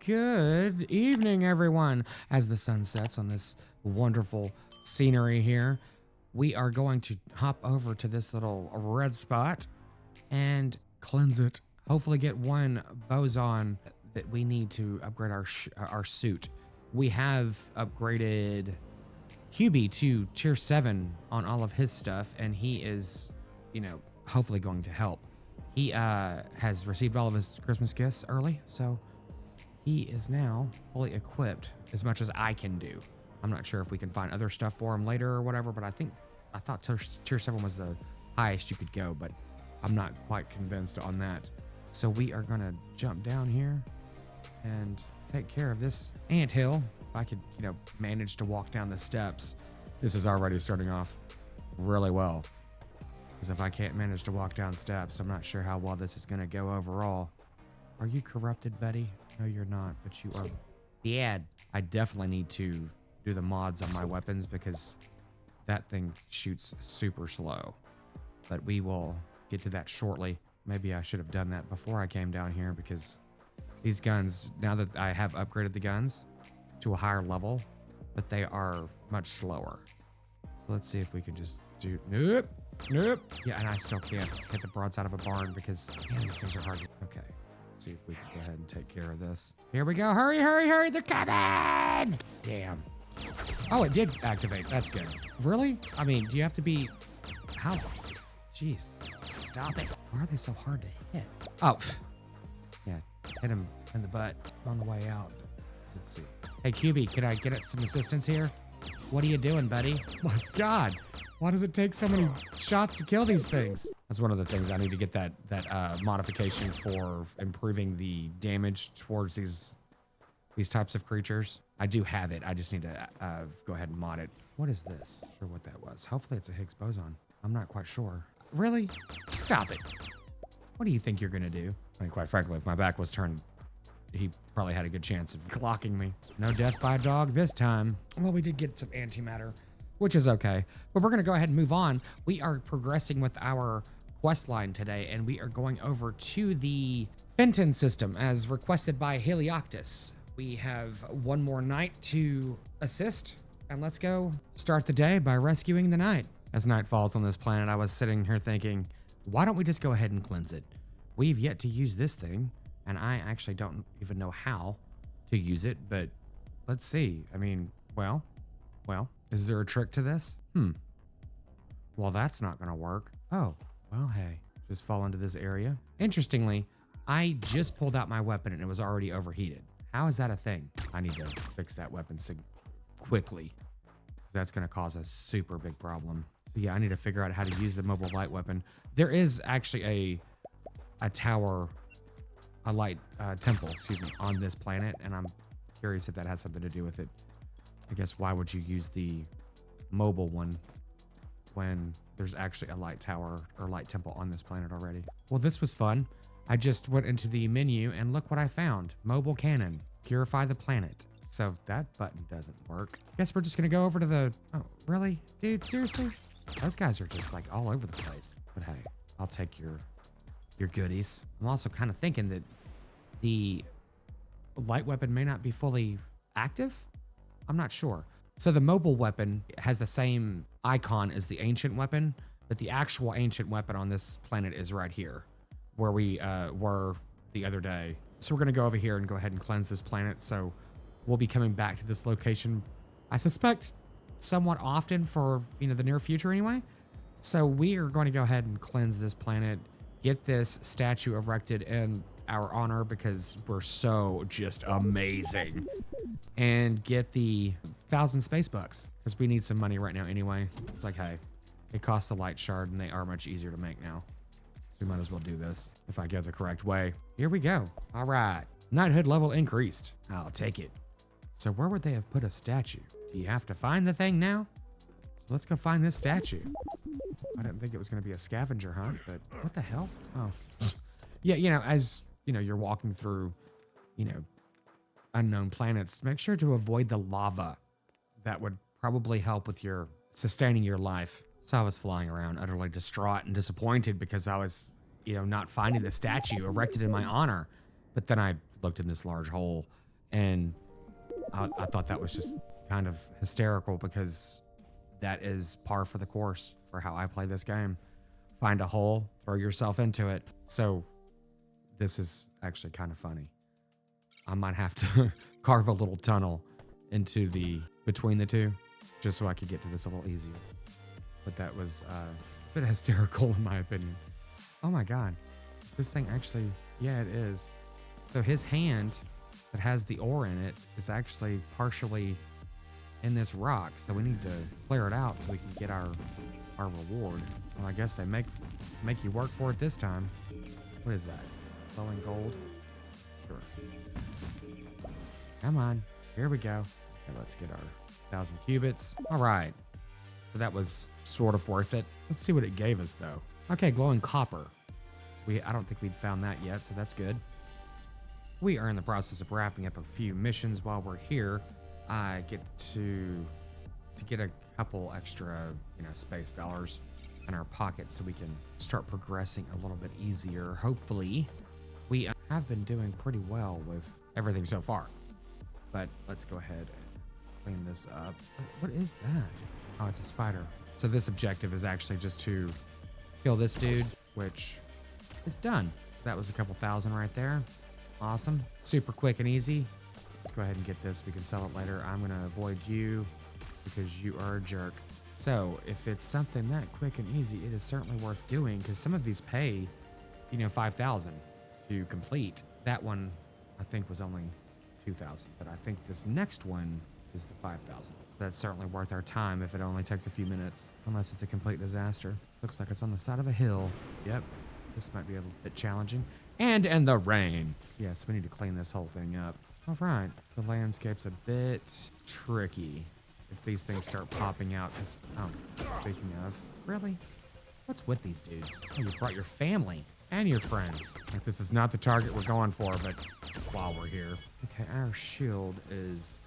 Good evening, everyone. As the sun sets on this wonderful scenery here, we are going to hop over to this little red spot and cleanse it. Hopefully get one boson that we need to upgrade our suit. We have upgraded QB to tier 7 on all of his stuff, and he is, hopefully going to help. He has received all of his Christmas gifts early, so he is now fully equipped as much as I can do. I'm not sure if we can find other stuff for him later or whatever, but I thought tier 7 was the highest you could go, but I'm not quite convinced on that. So we are gonna jump down here and take care of this anthill. If I could, manage to walk down the steps. This is already starting off really well. Because if I can't manage to walk down steps, I'm not sure how well this is gonna go overall. Are you corrupted, buddy? No, you're not, but you are. Yeah, I definitely need to do the mods on my weapons because that thing shoots super slow. But we will get to that shortly. Maybe I should have done that before I came down here because these guns, now that I have upgraded the guns to a higher level, but they are much slower. So let's see if we can just do, nope. Yeah, and I still can't hit the broadside of a barn because, man, these things are hard. Okay. See if we can go ahead and take care of this. Here we go. Hurry, they're coming! Damn. Oh, it did activate. That's good. Really? I mean, do you have to be... How? Jeez. Stop it. Why are they so hard to hit? Oh. Yeah, hit him in the butt on the way out. Let's see. Hey, QB, could I get some assistance here? What are you doing, buddy? My God. Why does it take so many shots to kill these things? That's one of the things I need to get that modification for improving the damage towards these types of creatures. I do have it. I just need to go ahead and mod it. What is this? Not sure what that was. Hopefully it's a Higgs boson. I'm not quite sure. Really? Stop it. What do you think you're gonna do? I mean, quite frankly, if my back was turned, he probably had a good chance of clocking me. No death by dog this time. Well, we did get some antimatter, which is okay. But we're gonna go ahead and move on. We are progressing with our quest line today, and we are going over to the Fenton system as requested by Helioctus. We have one more night to assist, and let's go start the day by rescuing the knight. As night falls on this planet, I was sitting here thinking, why don't we just go ahead and cleanse it? We've yet to use this thing, and I actually don't even know how to use it, but let's see. I mean, well, is there a trick to this? Well, that's not gonna work. Oh, well, hey, just fall into this area. Interestingly, I just pulled out my weapon and it was already overheated. How is that a thing? I need to fix that weapon quickly. That's gonna cause a super big problem. So yeah, I need to figure out how to use the mobile light weapon. There is actually a tower, a light temple, on this planet, and I'm curious if that has something to do with it. I guess why would you use the mobile one when there's actually a light tower or light temple on this planet already? Well, this was fun. I just went into the menu and look what I found. Mobile cannon, purify the planet. So that button doesn't work. Guess we're just gonna go over to the, oh, really? Dude, seriously? Those guys are just like all over the place. But hey, I'll take your goodies. I'm also kind of thinking that the light weapon may not be fully active. I'm not sure. So the mobile weapon has the same icon as the ancient weapon, but the actual ancient weapon on this planet is right here, where we were the other day. So we're gonna go over here and go ahead and cleanse this planet. So we'll be coming back to this location, I suspect, somewhat often for the near future anyway. So we are going to go ahead and cleanse this planet, get this statue erected in our honor because we're so just amazing, and get the 1,000 space bucks because we need some money right now anyway. It's like, hey, it costs a light shard and they are much easier to make now. So we might as well do this if I go the correct way. Here we go. All right. Knighthood level increased. I'll take it. So where would they have put a statue? Do you have to find the thing now? So let's go find this statue. I didn't think it was going to be a scavenger hunt, but what the hell? Oh, yeah, as you're walking through, unknown planets, make sure to avoid the lava. That would probably help with your sustaining your life. So I was flying around utterly distraught and disappointed because I was, not finding the statue erected in my honor. But then I looked in this large hole And I thought that was just kind of hysterical because that is par for the course for how I play this game. Find a hole, throw yourself into it. So this is actually kind of funny. I might have to carve a little tunnel into between the two just so I could get to this a little easier. But that was a bit hysterical in my opinion. Oh my God, this thing actually, yeah, it is. So his hand that has the ore in it is actually partially in this rock. So we need to clear it out so we can get our reward. Well, I guess they make you work for it this time. What is that? Glowing gold? Sure. Come on, here we go. Okay, let's get our 1,000 cubits. All right, so that was sort of worth it. Let's see what it gave us though. Okay, glowing copper. I don't think we'd found that yet, so that's good. We are in the process of wrapping up a few missions while we're here. I get to get a couple extra, space dollars in our pocket so we can start progressing a little bit easier. Hopefully, we have been doing pretty well with everything so far. But let's go ahead and clean this up. What is that? Oh, it's a spider. So this objective is actually just to kill this dude, which is done. That was a couple thousand right there. Awesome. Super quick and easy. Let's go ahead and get this. We can sell it later. I'm going to avoid you because you are a jerk. So if it's something that quick and easy, it is certainly worth doing because some of these pay, 5,000 to complete. That one, I think, was only 2,000, but I think this next one is the 5,000. So that's certainly worth our time if it only takes a few minutes, unless it's a complete disaster. Looks like it's on the side of a hill. Yep. This might be a little bit challenging. And in the rain. Yes, we need to clean this whole thing up. All right. The landscape's a bit tricky if these things start popping out. Because, speaking of, really? What's with these dudes? Oh, you brought your family and your friends. Like, this is not the target we're going for, but while we're here. Okay, our shield is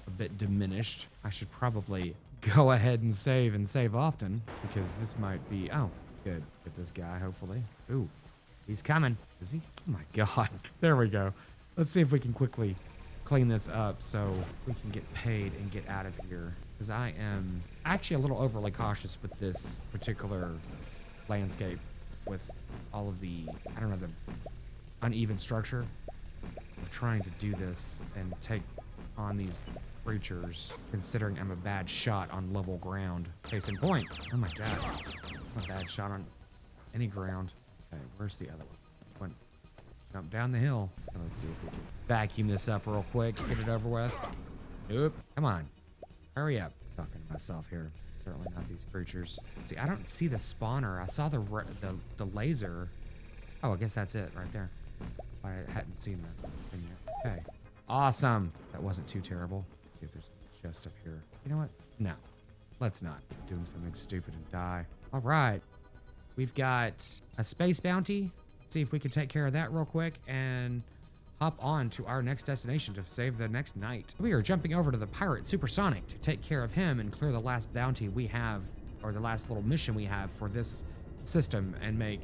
a bit diminished. I should probably go ahead and save often because this might be, oh, good. Get this guy, hopefully. Ooh, he's coming. Is he? Oh my God. There we go. Let's see if we can quickly clean this up so we can get paid and get out of here. Because I am actually a little overly cautious with this particular landscape with all of the, the uneven structure of trying to do this and take on these creatures, considering I'm a bad shot on level ground. Case in point. Oh my God. I'm a bad shot on any ground. Okay, where's the other one? Jump down the hill. And let's see if we can vacuum this up real quick. Get it over with. Nope. Come on. Hurry up. I'm talking to myself here. Certainly not these creatures. Let's see, I don't see the spawner. I saw the laser. Oh, I guess that's it right there. I hadn't seen that thing yet. Okay. Awesome. That wasn't too terrible. Let's see if there's a chest up here. You know what? No. Let's not do something stupid and die. All right. We've got a space bounty. Let's see if we can take care of that real quick and hop on to our next destination to save the next night. We are jumping over to the pirate Supersonic to take care of him and clear the last bounty we have, or the last little mission we have for this system, and make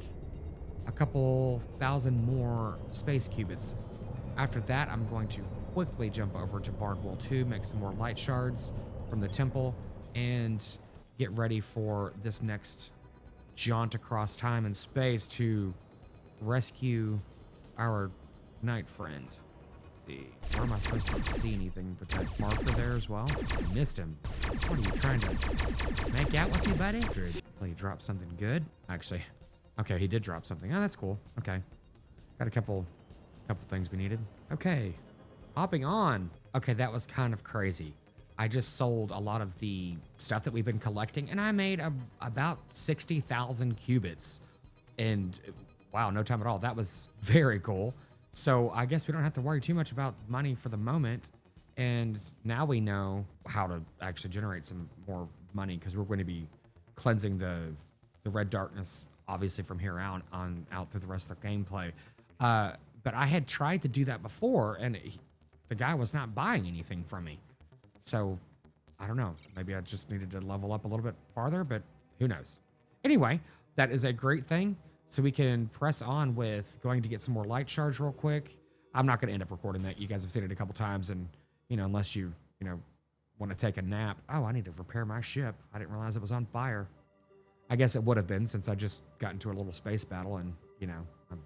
a couple thousand more space cubits. After that, I'm going to quickly jump over to Bardwell 2, make some more light shards from the temple, and get ready for this next jaunt across time and space to rescue our knight friend. Let's see. Where am I supposed to see anything with that marker there as well? I missed him. What are you trying to make out with me, buddy? Well, he dropped something good. Actually, okay, he did drop something. Oh, that's cool. Okay. Got a couple things we needed. Okay. Hopping on. Okay, that was kind of crazy. I just sold a lot of the stuff that we've been collecting, and I made about 60,000 cubits. And wow, no time at all. That was very cool. So I guess we don't have to worry too much about money for the moment. And now we know how to actually generate some more money, because we're going to be cleansing the red darkness, obviously, from here out through the rest of the gameplay. But I had tried to do that before, and the guy was not buying anything from me. So I don't know. Maybe I just needed to level up a little bit farther, but who knows? Anyway, that is a great thing. So we can press on with going to get some more light shards real quick. I'm not going to end up recording that. You guys have seen it a couple times, and unless you want to take a nap. Oh, I need to repair my ship. I didn't realize it was on fire. I guess it would have been since I just got into a little space battle, and I'm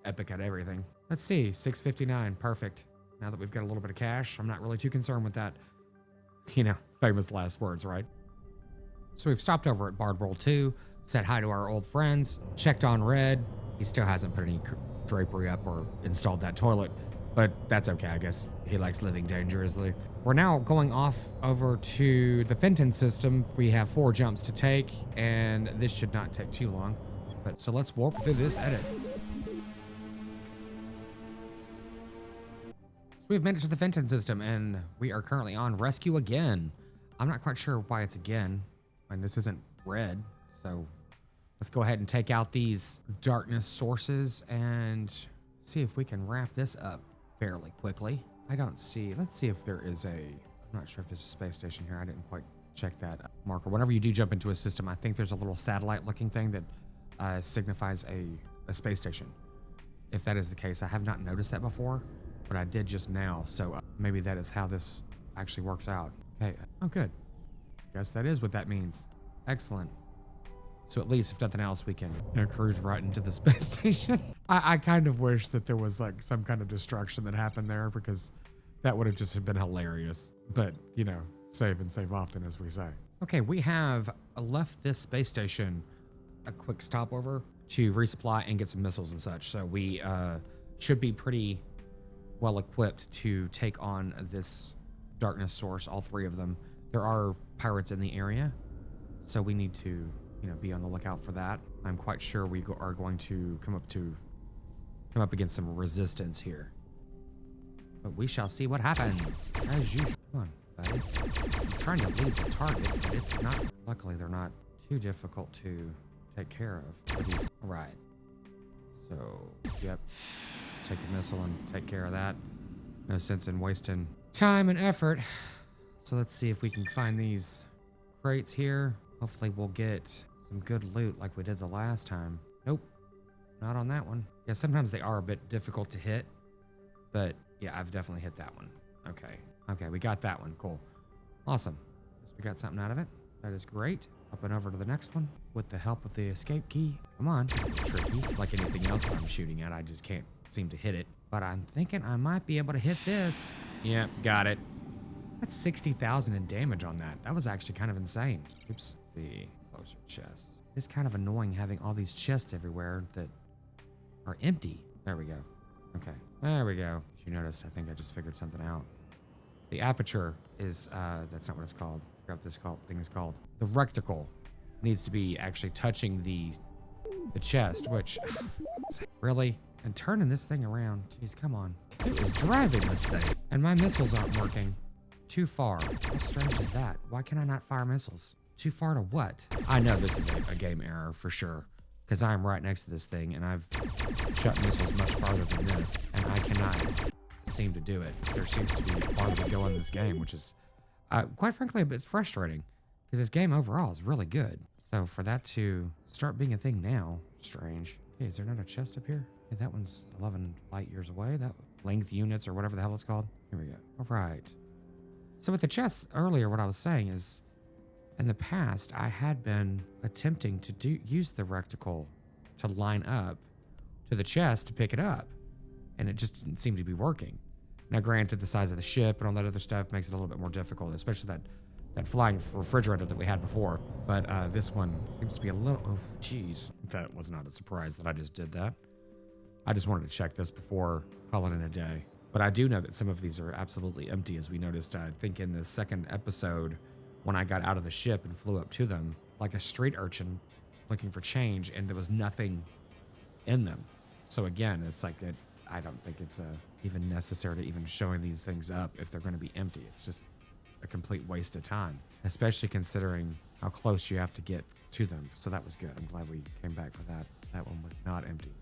epic at everything. Let's see, 659, perfect. Now that we've got a little bit of cash, I'm not really too concerned with that. Famous last words, right? So we've stopped over at Bard World 2, said hi to our old friends, checked on Red. He still hasn't put any drapery up or installed that toilet, but that's okay. I guess he likes living dangerously. We're now going off over to the Fenton system. We have 4 jumps to take, and this should not take too long. But so let's warp through this edit. So we've made it to the Fenton system, and we are currently on rescue again. I'm not quite sure why it's again. And this isn't red, so let's go ahead and take out these darkness sources and see if we can wrap this up fairly quickly. I don't see, let's see if there is I'm not sure if there's a space station here. I didn't quite check that marker. Whenever you do jump into a system, I think there's a little satellite looking thing that signifies a space station. If that is the case, I have not noticed that before, but I did just now. So maybe that is how this actually works out. Okay, oh good. Guess that is what that means. Excellent. So at least, if nothing else, we can cruise right into the space station. I kind of wish that there was like some kind of destruction that happened there, because that would have just been hilarious. But, save and save often, as we say. Okay, we have left this space station a quick stopover to resupply and get some missiles and such. So we should be pretty well equipped to take on this darkness source, all 3 of them. There are pirates in the area, so we need to, be on the lookout for that. I'm quite sure we are going to come up against some resistance here, but we shall see what happens. As usual, come on, buddy. I'm trying to leave the target, but it's not. Luckily, they're not too difficult to take care of. All right. So, yep. Take a missile and take care of that. No sense in wasting time and effort. So let's see if we can find these crates here. Hopefully we'll get some good loot like we did the last time. Nope, not on that one. Yeah, sometimes they are a bit difficult to hit, but yeah, I've definitely hit that one. Okay, we got that one, cool. Awesome, guess we got something out of it. That is great. Hopping over to the next one with the help of the escape key. Come on, it's a bit tricky. Like anything else that I'm shooting at, I just can't seem to hit it. But I'm thinking I might be able to hit this. Yep, got it. That's 60,000 in damage on that. That was actually kind of insane. Oops. Let's see, closer chests. It's kind of annoying having all these chests everywhere that are empty. There we go. Okay, there we go. As you noticed, I think I just figured something out. The aperture is, that's not what it's called. I forgot what this thing is called. The reticle needs to be actually touching the chest, which, really? And turning this thing around, jeez, come on. Who is driving this thing? And my missiles aren't working. Too far. How strange is that? Why can I not fire missiles? Too far to what? I know this is a game error for sure, because I'm right next to this thing and I've shot missiles much farther than this, and I cannot seem to do it. There seems to be farther to go in this game, which is, quite frankly, it's frustrating, because this game overall is really good. So for that to start being a thing now, strange. Okay, is there not a chest up here? Okay, that one's 11 light years away. That length units or whatever the hell it's called. Here we go. All right. So with the chests earlier, what I was saying is, in the past, I had been attempting to use the reticle to line up to the chest to pick it up, and it just didn't seem to be working. Now, granted, the size of the ship and all that other stuff makes it a little bit more difficult, especially that flying refrigerator that we had before. But this one seems to be a little, oh, geez. That was not a surprise that I just did that. I just wanted to check this before calling it a day. But I do know that some of these are absolutely empty, as we noticed, I think in the second episode, when I got out of the ship and flew up to them, like a street urchin looking for change, and there was nothing in them. So again, it's like that. I don't think it's even necessary to even showing these things up if they're going to be empty. It's just a complete waste of time, especially considering how close you have to get to them. So that was good. I'm glad we came back for that. That one was not empty.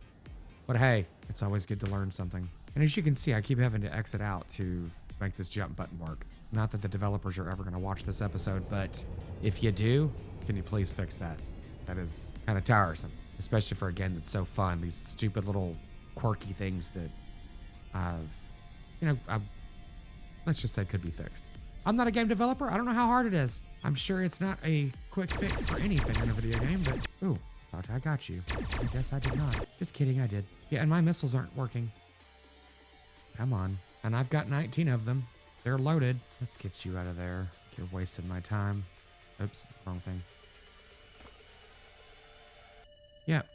But hey, it's always good to learn something. And as you can see, I keep having to exit out to make this jump button work. Not that the developers are ever going to watch this episode, but if you do, can you please fix that? That is kind of tiresome, especially for a game that's so fun. These stupid little quirky things that you know, let's just say could be fixed. I'm not a game developer. I don't know how hard it is. I'm sure it's not a quick fix for anything in a video game, but ooh, thought I got you. I guess I did not. Just kidding, I did. Yeah, and my missiles aren't working. Come on. And I've got 19 of them. They're loaded. Let's get you out of there. You're wasting my time. Oops, wrong thing. Yep.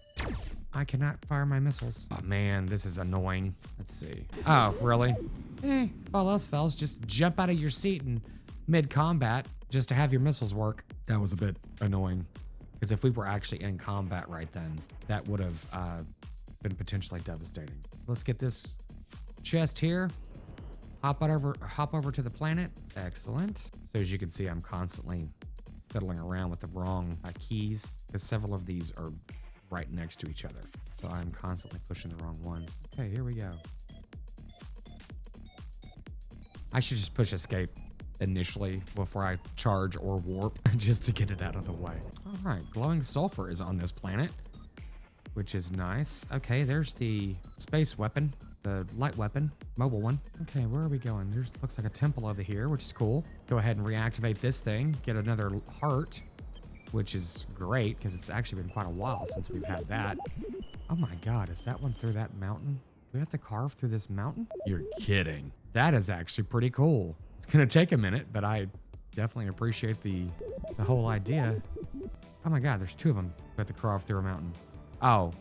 I cannot fire my missiles. Oh man, this is annoying. Let's see. Oh, really? If all else fails, just jump out of your seat in mid-combat just to have your missiles work. That was a bit annoying. Because if we were actually in combat right then, that would have been potentially devastating. So let's get this chest here. Hop over to the planet. Excellent. So as you can see, I'm constantly fiddling around with the wrong keys because several of these are right next to each other. So I'm constantly pushing the wrong ones. Okay, here we go. I should just push escape initially before I charge or warp just to get it out of the way. All right, glowing sulfur is on this planet, which is nice. Okay, there's the space weapon, the light weapon, mobile one. Okay, where are we going? There's looks like a temple over here, which is cool. Go ahead and reactivate this thing, get another heart, which is great because it's actually been quite a while since we've had that. Oh my God, is that one through that mountain? Do we have to carve through this mountain? You're kidding. That is actually pretty cool. It's gonna take a minute, but I definitely appreciate the whole idea. Oh my God, there's two of them. We have to carve through a mountain. Oh,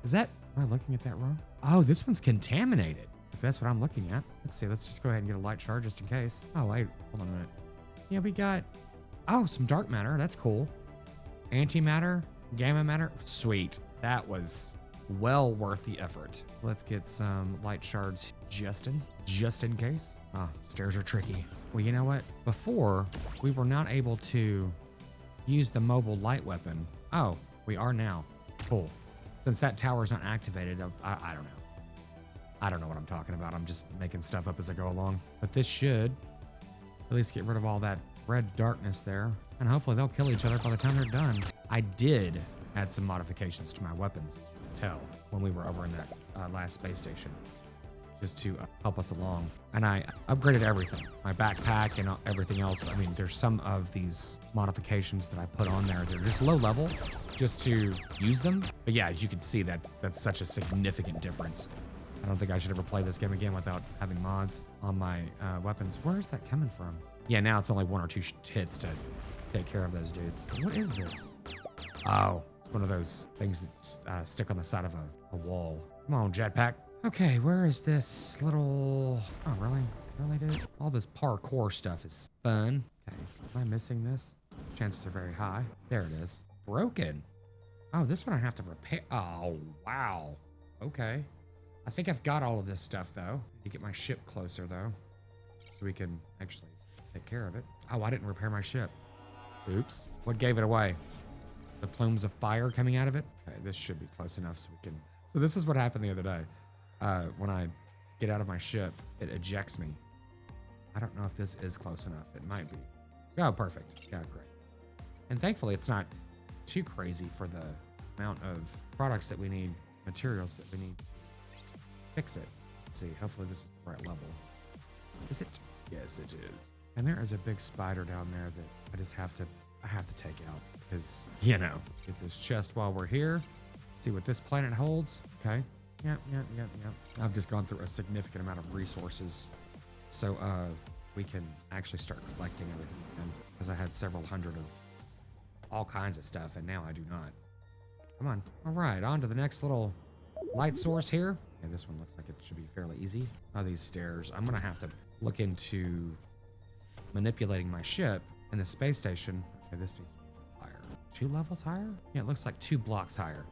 is that, am I looking at that wrong? Oh, this one's contaminated. If that's what I'm looking at. Let's see, let's just go ahead and get a light shard just in case. Oh wait, hold on a minute. Yeah, we got, oh, some dark matter, that's cool. Antimatter, gamma matter, sweet. That was well worth the effort. Let's get some light shards just in case. Ah, stairs are tricky. Well, you know what? Before, we were not able to use the mobile light weapon. Oh, we are now. Cool. Since that tower is not activated, I don't know. I don't know what I'm talking about. I'm just making stuff up as I go along. But this should at least get rid of all that red darkness there. And hopefully they'll kill each other by the time they're done. I did add some modifications to my weapons, when we were over in that last space station, just to help us along. And I upgraded everything, my backpack and everything else. I mean, there's some of these modifications that I put on there. They're just low level, just to use them. But yeah, as you can see, that's such a significant difference. I don't think I should ever play this game again without having mods on my weapons. Where is that coming from? Yeah, now it's only one or two hits to take care of those dudes. What is this? Oh, it's one of those things that stick on the side of a wall. Come on, jetpack. Okay, where is this little... Oh, really? Really, dude? All this parkour stuff is fun. Okay, am I missing this? Chances are very high. There it is. Broken. Oh, this one I have to repair. Oh, wow. Okay. I think I've got all of this stuff, though. Need to get my ship closer, though, so we can actually take care of it. Oh, I didn't repair my ship. Oops. What gave it away? The plumes of fire coming out of it? Okay, this should be close enough so we can... So this is what happened the other day. When I get out of my ship, it ejects me. I don't know if this is close enough. It might be. Oh, perfect. Yeah, great. And thankfully, it's not too crazy for the amount of products that we need, materials that we need to fix it. Let's see. Hopefully this is the right level. Is it? Yes, it is. And there is a big spider down there that I have to take out because, you know, get this chest while we're here. See what this planet holds. Okay. Yep. I've just gone through a significant amount of resources so we can actually start collecting everything again, because I had several hundred of all kinds of stuff and now I do not. Come on. All right, on to the next little light source here. Yeah, this one looks like it should be fairly easy. Oh, these stairs. I'm gonna have to look into manipulating my ship in the space station. Okay, this needs to be higher. 2 levels higher? Yeah, it looks like 2 blocks higher.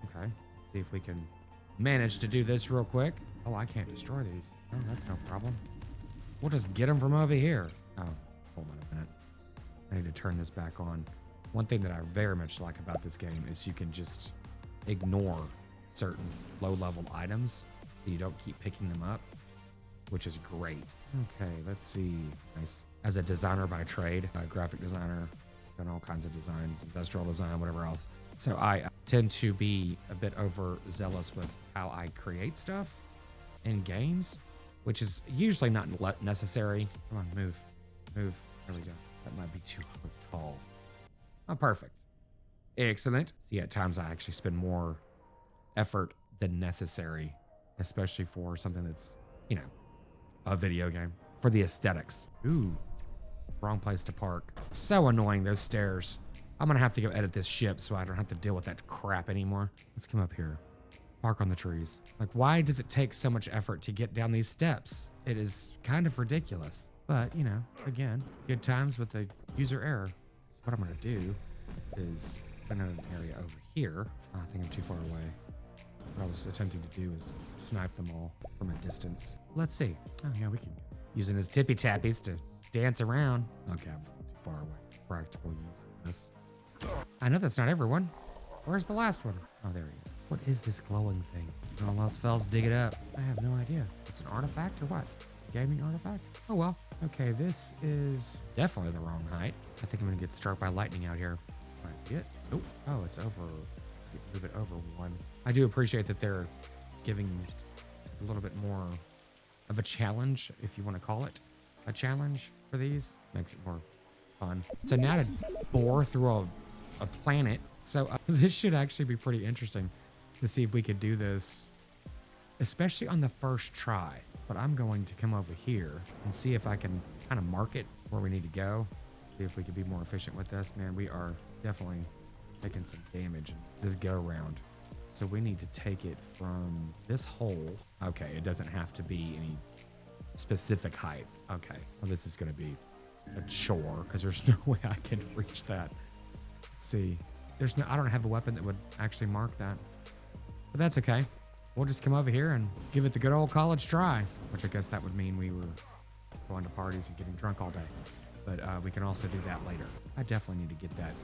Okay, let's see if we can manage to do this real quick. Oh, I can't destroy these. Oh, that's no problem. We'll just get them from over here. Oh, hold on a minute. I need to turn this back on. One thing that I very much like about this game is you can just ignore certain low-level items so you don't keep picking them up, which is great. Okay, let's see. Nice. As a designer by trade, a graphic designer, done all kinds of designs, industrial design, whatever else. So I tend to be a bit overzealous with how I create stuff in games. which is usually not necessary. Come on, move, move. There we go. That might be too tall. Oh, perfect. Excellent. See, at times I actually spend more effort than necessary, especially for something that's, you know, a video game, for the aesthetics. Ooh, wrong place to park. So annoying, those stairs. I'm gonna have to go edit this ship so I don't have to deal with that crap anymore. Let's come up here. Park on the trees. Like, why does it take so much effort to get down these steps? It is kind of ridiculous. But, you know, again, good times with the user error. So what I'm gonna do is find an area over here. Oh, I think I'm too far away. What I was attempting to do is snipe them all from a distance. Let's see. Oh yeah, we can go. Using his tippy tappies to dance around. Okay, I'm too far away. Practical use of this. I know that's not everyone. Where's the last one? Oh, there he is. What is this glowing thing? All else fails, dig it up. I have no idea. It's an artifact or what? Gaming artifact? Oh well. Okay, this is definitely the wrong height. I think I'm gonna get struck by lightning out here. Might be it. Oh, oh, it's over. Move it over one. I do appreciate that they're giving a little bit more of a challenge, if you want to call it a challenge for these. Makes it more fun. So now to bore through a planet. So this should actually be pretty interesting to see if we could do this, especially on the first try. But I'm going to come over here and see if I can kind of mark it where we need to go. See if we could be more efficient with this. Man, we are definitely taking some damage in this go round. So we need to take it from this hole. Okay, it doesn't have to be any specific height. Okay, well, this is going to be a chore because there's no way I can reach that. Let's see. I don't have a weapon that would actually mark that, but that's okay. We'll just come over here and give it the good old college try, which I guess that would mean we were going to parties and getting drunk all day, but we can also do that later. I definitely need to get that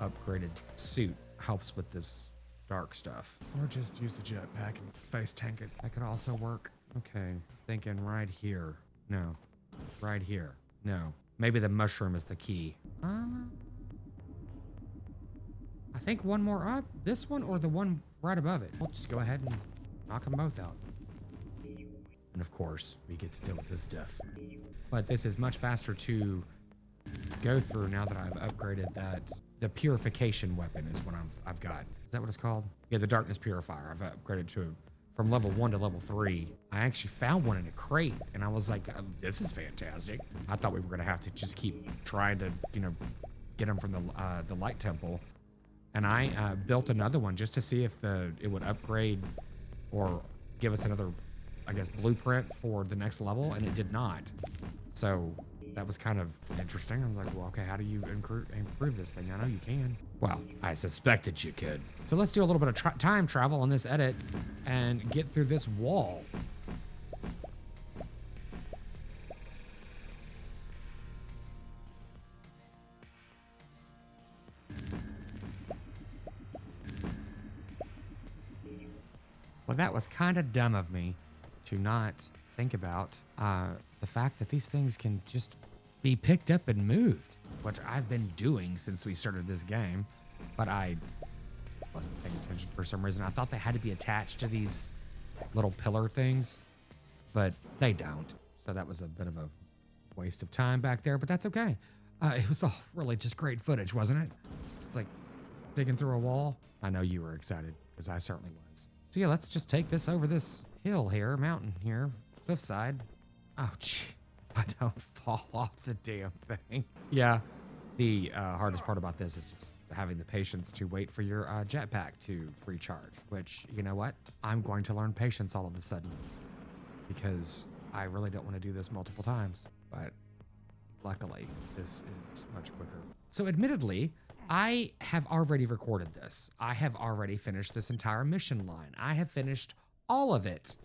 upgraded suit. Helps with this dark stuff, or just use the jetpack and face tank it. That could also work. Okay, thinking right here. No, right here. No, maybe the mushroom is the key. I think one more up. This one or the one right above it. We'll just go ahead and knock them both out. And of course, we get to deal with this stuff. But this is much faster to go through now that I've upgraded that. The purification weapon is what I've got. Is that what it's called? Yeah, the darkness purifier. I've upgraded to from level 1 to level 3. I actually found one in a crate, and I was like, this is fantastic. I thought we were gonna have to just keep trying to, you know, get them from the light temple. And I built another one just to see if it would upgrade or give us another, I guess, blueprint for the next level, and it did not. So that was kind of interesting. I was like, well, okay, how do you improve this thing? I know you can. Well, I suspected you could. So let's do a little bit of time travel on this edit and get through this wall. Well, that was kind of dumb of me to not think about the fact that these things can just be picked up and moved, which I've been doing since we started this game, but I wasn't paying attention for some reason. I thought they had to be attached to these little pillar things, but they don't. So that was a bit of a waste of time back there, but that's okay. It was all really just great footage, wasn't it? It's like digging through a wall. I know you were excited, because I certainly was. So yeah, let's just take this over this hill here, mountain here, cliffside. Oh, gee, if I don't fall off the damn thing. Yeah, the hardest part about this is just having the patience to wait for your jetpack to recharge, which, you know what? I'm going to learn patience all of a sudden because I really don't want to do this multiple times, but luckily this is much quicker. So admittedly, I have already recorded this. I have already finished this entire mission line. I have finished all of it.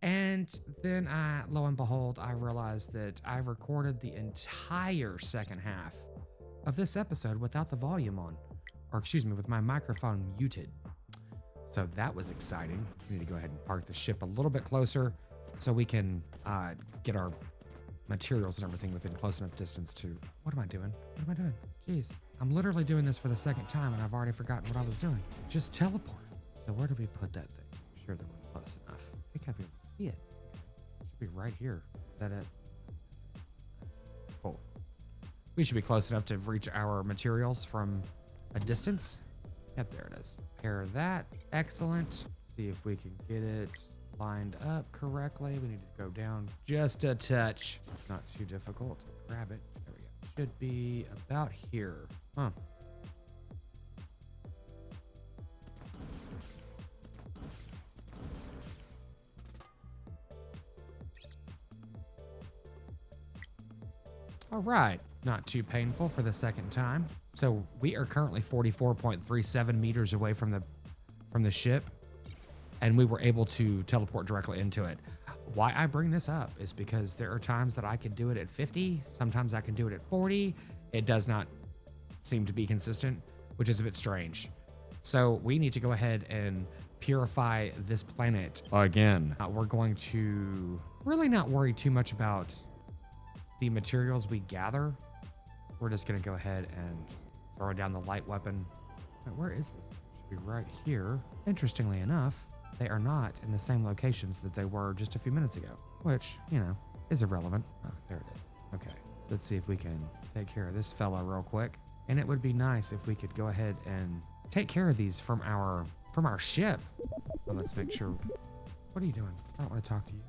And then lo and behold, I realized that I recorded the entire second half of this episode without the volume on, or excuse me, with my microphone muted. So that was exciting. We need to go ahead and park the ship a little bit closer so we can get our materials and everything within close enough distance to, what am I doing? What am I doing? Jeez, I'm literally doing this for the second time and I've already forgotten what I was doing. Just teleport. So where do we put that thing? I'm sure that we're close enough. I think I'd be able to see it. Should Be right here. Is that it? Cool. We should be close enough to reach our materials from a distance. Yep, there it is. Pair that. Excellent. See if we can get it lined up correctly. We need to go down just a touch. It's not too difficult. Grab it. There we go. Should be about here. Huh. All right, not too painful for the second time. So we are currently 44.37 meters away from the ship, and we were able to teleport directly into it. Why I bring this up is because there are times that I can do it at 50, sometimes I can do it at 40. It does not seem to be consistent, which is a bit strange. So we need to go ahead and purify this planet again. We're going to really not worry too much about the materials we gather. We're just gonna go ahead and just throw down the light weapon. Wait, where is this? It should be right here. Interestingly enough, they are not in the same locations that they were just a few minutes ago, which, you know, is irrelevant. Oh, there it is. Okay, so let's see if we can take care of this fella real quick. And it would be nice if we could go ahead and take care of these from our ship. But let's make sure. What are you doing? I don't want to talk to you.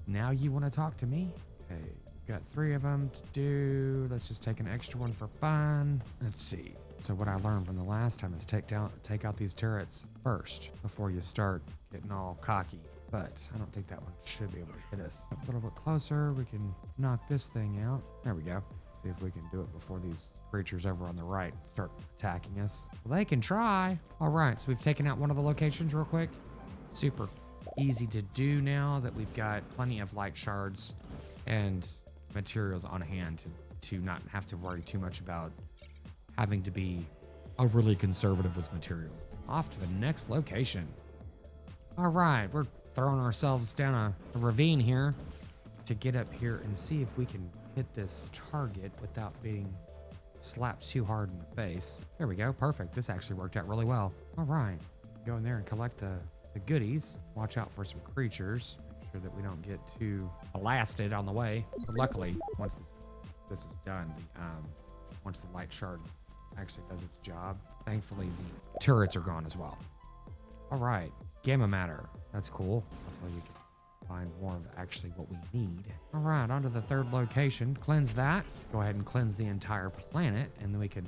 Now you want to talk to me? Okay. Got 3 of them to do. Let's just take an extra one for fun. Let's see. So what I learned from the last time is take out these turrets first before you start getting all cocky. But I don't think that one should be able to hit us. A little bit closer, we can knock this thing out. There we go. See if we can do it before these creatures over on the right start attacking us. Well, they can try. All right, so we've taken out one of the locations real quick. Super easy to do now that we've got plenty of light shards and materials on hand to not have to worry too much about having to be overly conservative with materials. Off to the next location. All right, we're throwing ourselves down a ravine here to get up here and see if we can hit this target without being slapped too hard in the face. There we go, perfect. This actually worked out really well. All right, go in there and collect the goodies. Watch out for some creatures. Sure that we don't get too blasted on the way. But luckily, once this is done, once the light shard actually does its job, thankfully the turrets are gone as well. All right, gamma matter. That's cool. Hopefully we can find more of actually what we need. All right, on to the third location. Cleanse that. Go ahead and cleanse the entire planet, and then we can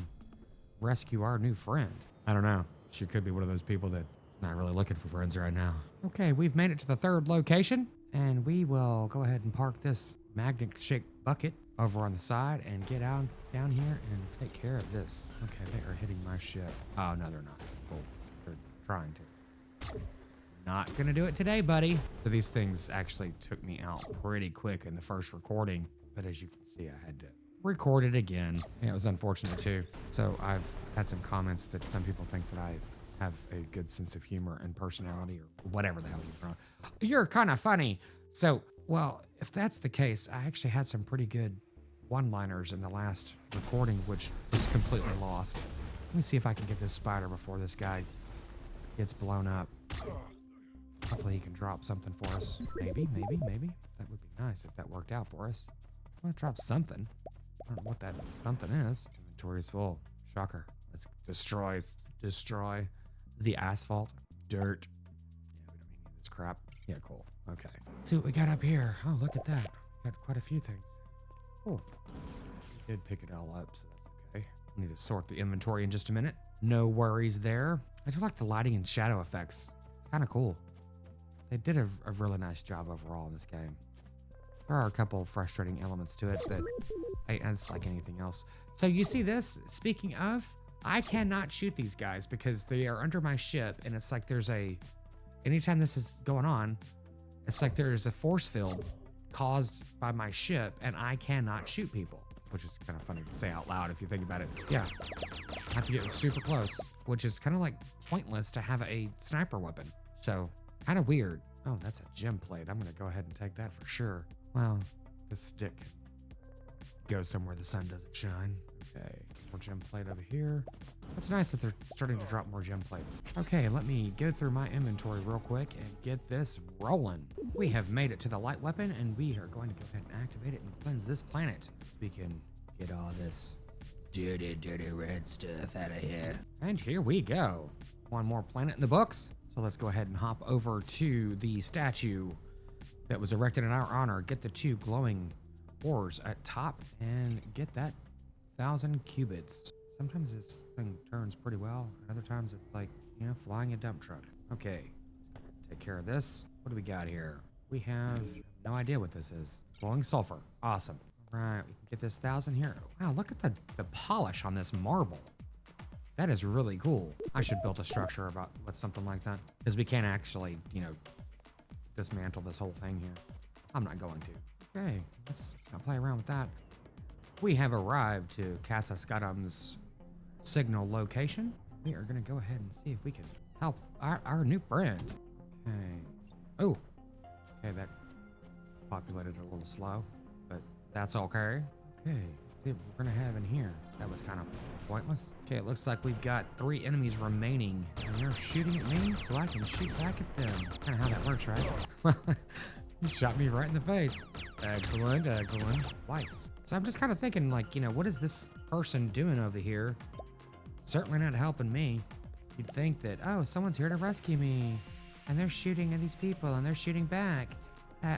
rescue our new friend. I don't know. She could be one of those people that's not really looking for friends right now. Okay, we've made it to the third location, and we will go ahead and park this magnet-shaped bucket over on the side and get out down here and take care of this. Okay, they are hitting my ship. Oh, no, they're not. Cool. They're trying to. Not gonna do it today, buddy. So these things actually took me out pretty quick in the first recording, but as you can see, I had to record it again. Yeah, it was unfortunate too. So I've had some comments that some people think that I have a good sense of humor and personality or whatever the hell you're kind of funny. So, well, if that's the case, I actually had some pretty good one-liners in the last recording, which was completely lost. Let me see if I can get this spider before this guy gets blown up. Hopefully he can drop something for us. Maybe. That would be nice if that worked out for us. Well, drop something. I don't know what that something is. Inventory is full. Shocker. Let's destroy the asphalt. Dirt. Yeah, we don't need this crap. Yeah, cool. Okay. Let's see what we got up here. Oh, look at that. Got quite a few things. Cool. We did pick it all up, so that's okay. I need to sort the inventory in just a minute. No worries there. I do like the lighting and shadow effects. It's kind of cool. They did a really nice job overall in this game. There are a couple of frustrating elements to it, but it's like anything else. So you see this? Speaking of, I cannot shoot these guys because they are under my ship, and it's like anytime this is going on, it's like there's a force field caused by my ship, and I cannot shoot people, which is kind of funny to say out loud if you think about it. Yeah, I have to get super close, which is kind of like pointless to have a sniper weapon. So kind of weird. Oh, that's a gem plate. I'm gonna go ahead and take that for sure. Well, the stick goes somewhere the sun doesn't shine. Okay. More gem plate over here. It's nice that they're starting to drop more gem plates. Okay, let me go through my inventory real quick and get this rolling. We have made it to the light weapon, and we are going to go ahead and activate it and cleanse this planet so we can get all this dirty red stuff out of here. And here we go. One more planet in the books. So let's go ahead and hop over to the statue that was erected in our honor. Get the 2 glowing ores at top and get that 1,000 cubits. Sometimes this thing turns pretty well, and other times it's like, you know, flying a dump truck. Okay, let's take care of this. What do we got here? We have no idea what this is. Glowing sulfur. Awesome. All right, we can get this 1,000 here. Wow, look at the polish on this marble. That is really cool. I should build a structure with something like that, because we can't actually, you know, dismantle this whole thing here. I'm not going to. Okay, let's not play around with that. We have arrived to Casa Scudam's signal location. We are gonna go ahead and see if we can help our new friend. Okay. Oh, okay, that populated a little slow, but that's okay. Okay, let's see what we're gonna have in here. That was kind of pointless. Okay, it looks like we've got 3 enemies remaining, and they're shooting at me, so I can shoot back at them. Kind of how that works, right? He shot me right in the face. Excellent, excellent. Twice. So I'm just kind of thinking, like, you know, what is this person doing over here? Certainly not helping me. You'd think that, oh, someone's here to rescue me, and they're shooting at these people, and they're shooting back.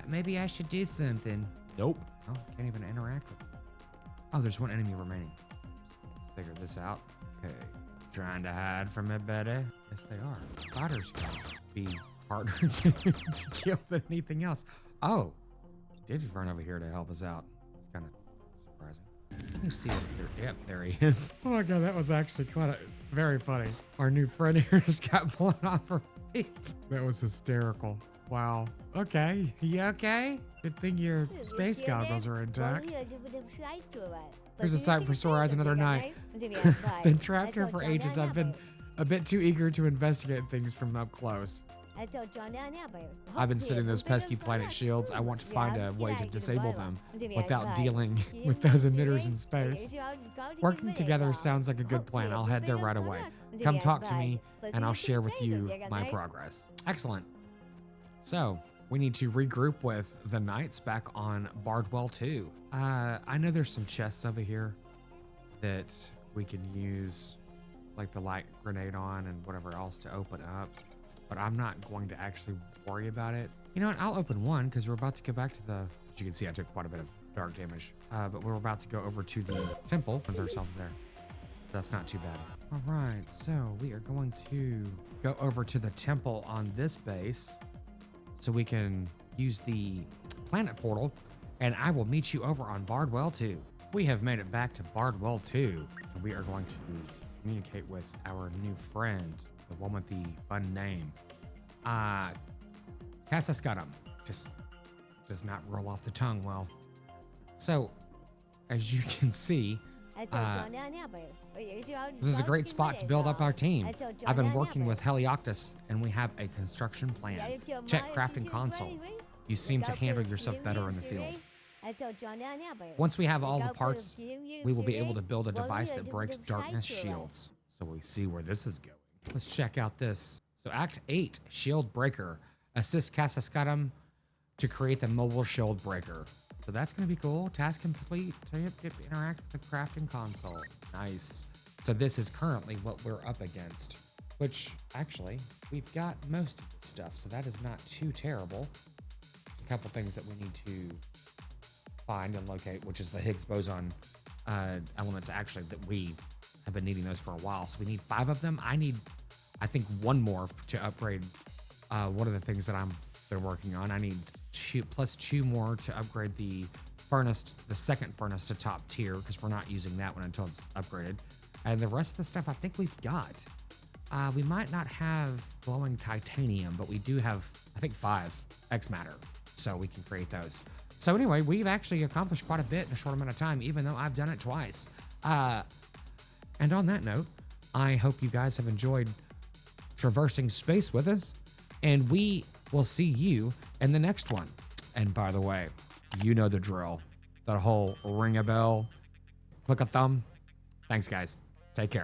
Maybe I should do something. Nope. Oh, can't even interact with them. Oh, there's 1 enemy remaining. Let's figure this out. Okay. Trying to hide from me, Betty? Yes, they are. Fighters can be harder to kill than anything else. Oh, did run over here to help us out. It's kind of surprising. Let me see if there. Yep, there he is. Oh my god, that was actually very funny. Our new friend here just got blown off her feet. That was hysterical. Wow. Okay. You okay? Good thing your space goggles are intact. Here's a sight for sore eyes another night. I've been trapped here for ages. I've been a bit too eager to investigate things from up close. I've been studying those pesky planet shields. I want to find a way to disable them without dealing with those emitters in space. Working together sounds like a good plan. I'll head there right away. Come talk to me and I'll share with you my progress. Excellent. So we need to regroup with the knights back on Bardwell 2. I know there's some chests over here that we can use like the light grenade on and whatever else to open up. But I'm not going to actually worry about it. You know what? I'll open one because we're about to go back to the, as you can see, I took quite a bit of dark damage. But we're about to go over to the temple. Cleanse ourselves there. That's not too bad. All right, so we are going to go over to the temple on this base so we can use the planet portal, and I will meet you over on Bardwell 2. We have made it back to Bardwell 2, and we are going to communicate with our new friend, the one with the fun name. Casa Scudam. Just does not roll off the tongue well. So, as you can see, this is a great spot to build up our team. I've been working with Helioctus, and we have a construction plan. Check crafting console. You seem to handle yourself better in the field. Once we have all the parts, we will be able to build a device that breaks darkness shields. So we see where this is going. Let's check out this. So Act 8, Shield Breaker. Assist Casa Scudam to create the mobile shield breaker. So that's going to be cool. Task complete. Interact with the crafting console. Nice. So this is currently what we're up against, which actually we've got most of the stuff. So that is not too terrible. A couple things that we need to find and locate, which is the Higgs boson elements actually that we have been needing those for a while. So we need 5 of them. I think 1 more to upgrade one of the things that I've been working on. I need 2 plus 2 more to upgrade the furnace, the second furnace to top tier, because we're not using that one until it's upgraded. And the rest of the stuff I think we've got. We might not have glowing titanium, but we do have, I think, 5 X matter. So we can create those. So anyway, we've actually accomplished quite a bit in a short amount of time, even though I've done it twice. And on that note, I hope you guys have enjoyed traversing space with us, and we will see you in the next one. And by the way, you know the drill. That whole ring a bell, click a thumb, Thanks, guys. Take care.